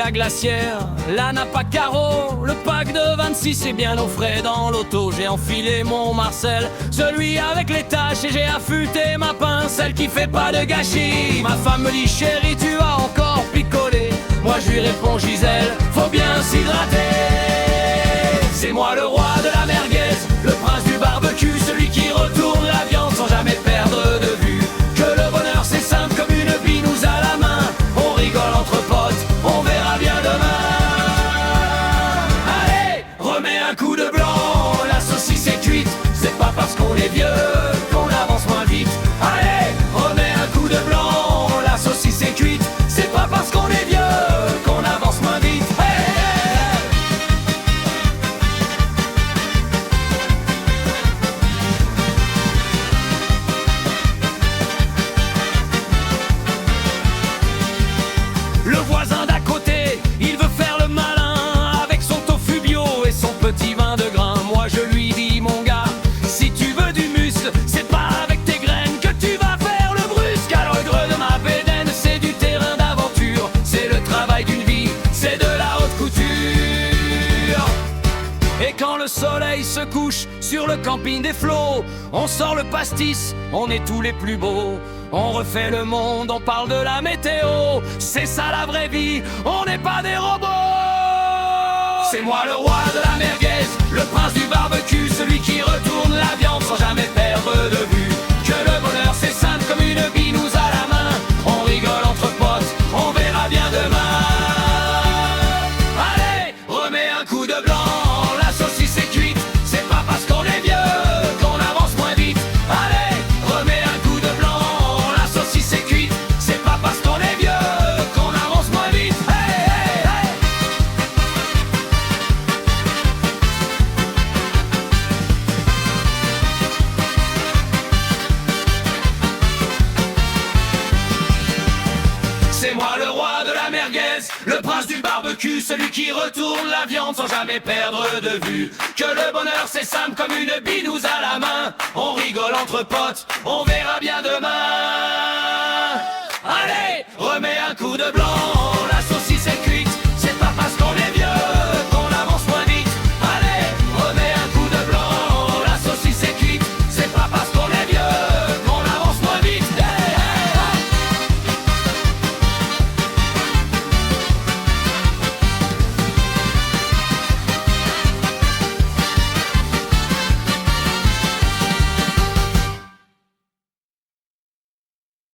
la glacière, la nappe à carreaux, le pack de 26 est bien au frais dans l'auto. J'ai enfilé mon Marcel, celui avec les taches, et j'ai affûté ma pince, celle qui fait pas de gâchis. Ma femme me dit chérie, tu as encore picolé. Moi je lui réponds Gisèle, faut bien s'hydrater. C'est moi le roi de la merguez, le prince du barbecue, celui qui retourne la viande sans jamais perdre de vue que le bonheur c'est simple comme une binouse à la main. On rigole entre potes, on verra bien demain. Allez, remets un coup de blanc, la saucisse est cuite, c'est pas parce qu'on est vieux qu'on avance moins vite. Allez, remets un coup de blanc, la saucisse est cuite, c'est pas parce qu'on est vieux qu'on avance moins vite. Le voisin d'à côté, il veut faire le malin avec son tofu bio et son petit vin de grain. Moi je lui dis mon gars, si tu veux du muscle, c'est pas avec tes graines que tu vas faire le brusque. Alors le greu de ma bédaine, c'est du terrain d'aventure, c'est le travail d'une vie, c'est de la haute couture. Et quand le soleil se couche sur le camping des flots, on sort le pastis, on est tous les plus beaux. On refait le monde, on parle de la météo, c'est ça la vraie vie, on n'est pas des robots. C'est moi le roi de la merguez, le prince du barbecue, celui qui retourne la viande sans jamais perdre de vue que le bonheur c'est simple comme une binouse à la main. On rigole entre potes, on verra bien demain. Allez, remets un coup de blanc, la saucisse est cuite, c'est pas parce qu'on est vieux qu'on avance moins vite. Allez, remets un coup de blanc, c'est cuit, c'est pas parce qu'on est vieux qu'on avance moins vite. Hey, hey, hey. C'est moi le roi de la merguez, le prince du barbecue, celui qui retourne la viande sans jamais perdre de vue que le bonheur c'est simple comme une binouse à la main. On rigole entre potes, on verra bien demain. Allez, remets un coup de blanc, la saucisse est cuite, c'est pas parce qu'on est